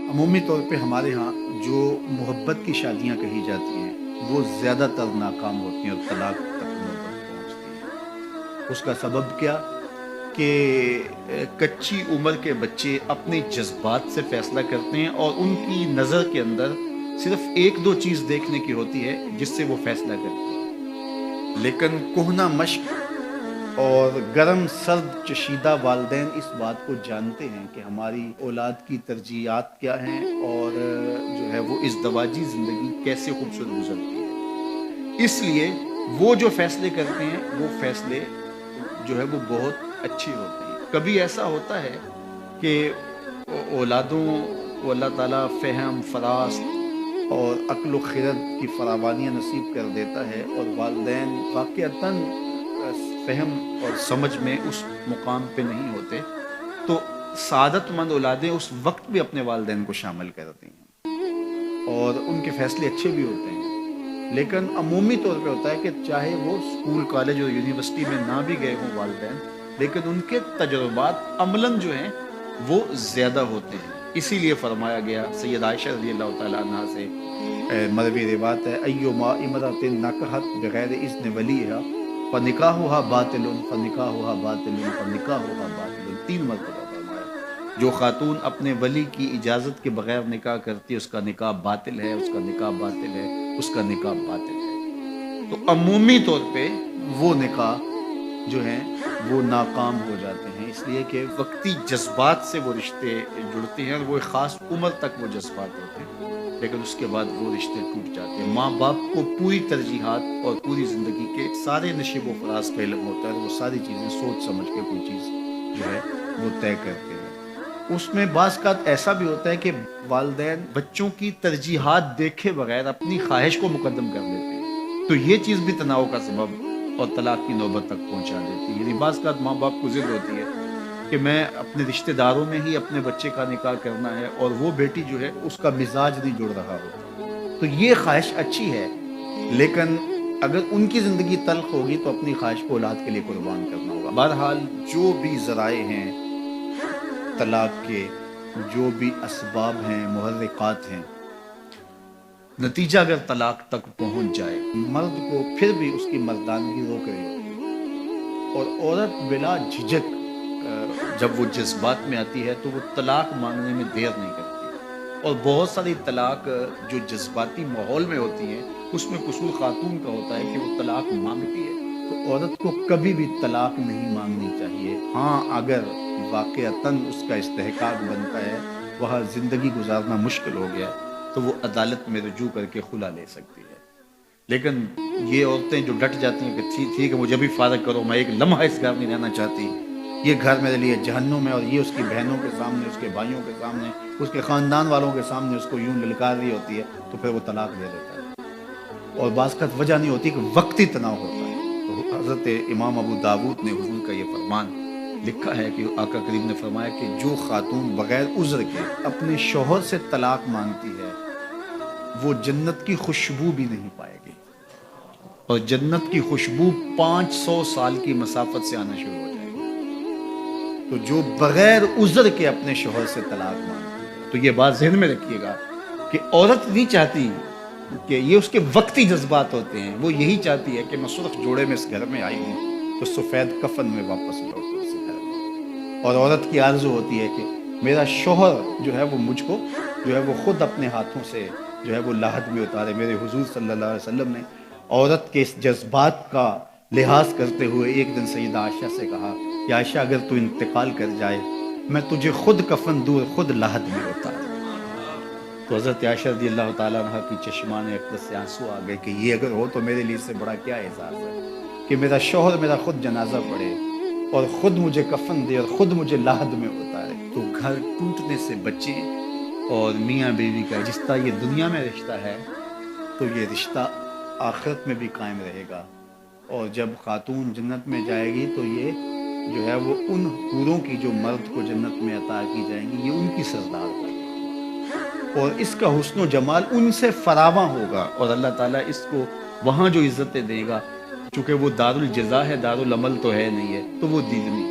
عمومی طور پہ ہمارے ہاں جو محبت کی شادیاں کہی جاتی ہیں وہ زیادہ تر ناکام ہوتی ہیں اور طلاق تک نوبت پہنچتی ہے۔ اس کا سبب کیا کہ کچی عمر کے بچے اپنے جذبات سے فیصلہ کرتے ہیں اور ان کی نظر کے اندر صرف ایک دو چیز دیکھنے کی ہوتی ہے جس سے وہ فیصلہ کرتے ہیں، لیکن کہنہ مشق اور گرم سرد چشیدہ والدین اس بات کو جانتے ہیں کہ ہماری اولاد کی ترجیحات کیا ہیں اور جو ہے وہ ازدواجی زندگی کیسے خوبصورت گزرتی ہے، اس لیے وہ جو فیصلے کرتے ہیں وہ فیصلے جو ہے وہ بہت اچھے ہوتے ہیں۔ کبھی ایسا ہوتا ہے کہ اولادوں کو اللہ تعالیٰ فہم، فراست اور عقل و خرد کی فراوانیاں نصیب کر دیتا ہے اور والدین واقعتاً فہم اور سمجھ میں اس مقام پہ نہیں ہوتے، تو سعادت مند اولادیں اس وقت بھی اپنے والدین کو شامل کرتی ہیں اور ان کے فیصلے اچھے بھی ہوتے ہیں۔ لیکن عمومی طور پہ ہوتا ہے کہ چاہے وہ اسکول، کالج اور یونیورسٹی میں نہ بھی گئے ہوں والدین، لیکن ان کے تجربات عملاً جو ہیں وہ زیادہ ہوتے ہیں۔ اسی لیے فرمایا گیا سید عائشہ رضی اللہ تعالیٰ عنہ سے مروی روایت ہے، ایما امرأۃ نکحت بغیر اذن ولیہا فنکاحها باطل فنکاحها باطل فنکاحها باطل، 3 مرتبہ فرمایا، جو خاتون اپنے ولی کی اجازت کے بغیر نکاح کرتی ہے اس کا نکاح باطل ہے، اس کا نکاح باطل ہے، اس کا نکاح باطل ہے۔ تو عمومی طور پہ وہ نکاح جو ہیں وہ ناکام ہو جاتے ہیں، اس لیے کہ وقتی جذبات سے وہ رشتے جڑتے ہیں اور وہ ایک خاص عمر تک وہ جذبات ہوتے ہیں، لیکن اس کے بعد وہ رشتے ٹوٹ جاتے ہیں۔ ماں باپ کو پوری ترجیحات اور پوری زندگی کے سارے نشیب و فراز کا علم ہوتا ہے اور وہ ساری چیزیں سوچ سمجھ کے کوئی چیز جو ہے وہ طے کرتے ہیں۔ اس میں بعض کا ایسا بھی ہوتا ہے کہ والدین بچوں کی ترجیحات دیکھے بغیر اپنی خواہش کو مقدم کر دیتے ہیں، تو یہ چیز بھی تناؤ کا سبب اور طلاق کی نوبت تک پہنچا دیتی ہے۔ یعنی بعض کا ماں باپ کو ضد ہوتی ہے کہ میں اپنے رشتہ داروں میں ہی اپنے بچے کا نکاح کرنا ہے اور وہ بیٹی جو ہے اس کا مزاج نہیں جڑ رہا ہوتا، تو یہ خواہش اچھی ہے، لیکن اگر ان کی زندگی تلخ ہوگی تو اپنی خواہش کو اولاد کے لیے قربان کرنا ہوگا۔ بہرحال جو بھی ذرائع ہیں طلاق کے، جو بھی اسباب ہیں، محرکات ہیں، نتیجہ اگر طلاق تک پہنچ جائے، مرد کو پھر بھی اس کی مردانگی روک رہی ہوتی ہے اور عورت بلا جھجک جب وہ جذبات میں آتی ہے تو وہ طلاق مانگنے میں دیر نہیں کرتی، اور بہت ساری طلاق جو جذباتی ماحول میں ہوتی ہیں اس میں قصور خاتون کا ہوتا ہے کہ وہ طلاق مانگتی ہے، تو عورت کو کبھی بھی طلاق نہیں مانگنی چاہیے۔ ہاں اگر واقعتاً اس کا استحقاق بنتا ہے، وہاں زندگی گزارنا مشکل ہو گیا، تو وہ عدالت میں رجوع کر کے خلا لے سکتی ہے۔ لیکن یہ عورتیں جو ڈٹ جاتی ہیں کہ ٹھیک ہے مجھے بھی فارغ کرو، میں ایک لمحہ اس گھر میں رہنا چاہتی، یہ گھر میرے لیے جہنم ہے، اور یہ اس کی بہنوں کے سامنے، اس کے بھائیوں کے سامنے، اس کے خاندان والوں کے سامنے اس کو یوں للکار رہی ہوتی ہے، تو پھر وہ طلاق دے دیتا ہے، اور بعض کا وجہ نہیں ہوتی کہ وقتی تناؤ ہوتا ہے۔ تو حضرت امام ابو داود نے حضور کا یہ فرمان لکھا ہے کہ آقا کریم نے فرمایا کہ جو خاتون بغیر عذر کے اپنے شوہر سے طلاق مانگتی ہے وہ جنت کی خوشبو بھی نہیں پائے گی، اور جنت کی خوشبو 500 سال کی مسافت سے آنا شروع ہو جائے گی۔ تو جو بغیر عذر کے اپنے شوہر سے طلاق مانگتی ہے، تو یہ بات ذہن میں رکھیے گا کہ عورت نہیں چاہتی کہ یہ اس کے وقتی جذبات ہوتے ہیں، وہ یہی چاہتی ہے کہ میں سرخ جوڑے میں اس گھر میں آئی ہوں تو سفید کفن میں واپس لوٹوں اس گھر میں، اور عورت کی آرزو ہوتی ہے کہ میرا شوہر جو ہے وہ مجھ کو جو ہے وہ خود اپنے ہاتھوں سے جو ہے وہ لاحد میں اتارے۔ میرے حضور صلی اللہ علیہ وسلم نے عورت کے اس جذبات کا لحاظ کرتے ہوئے ایک دن سیدہ عائشہ سے کہا کہ عائشہ اگر تو انتقال کر جائے میں تجھے خود کفن دور، خود لاحد میں اتار۔ تو حضرت عائشہ رضی اللہ تعالیٰ عنہ کی چشمان اقدس سے آنسو آ گئے کہ یہ اگر ہو تو میرے لیے اس سے بڑا کیا احساس ہے کہ میرا شوہر میرا خود جنازہ پڑھے اور خود مجھے کفن دے اور خود مجھے لاحد میں اتارے۔ تو گھر ٹوٹنے سے بچیں، اور میاں بیوی کا جس طرح یہ دنیا میں رشتہ ہے تو یہ رشتہ آخرت میں بھی قائم رہے گا، اور جب خاتون جنت میں جائے گی تو یہ جو ہے وہ ان حوروں کی جو مرد کو جنت میں عطا کی جائیں گی، یہ ان کی سردار ہوگی، اور اس کا حسن و جمال ان سے فراواں ہوگا، اور اللہ تعالیٰ اس کو وہاں جو عزتیں دے گا، چونکہ وہ دار الجزا ہے، دار العمل تو ہے نہیں ہے، تو وہ دیدنی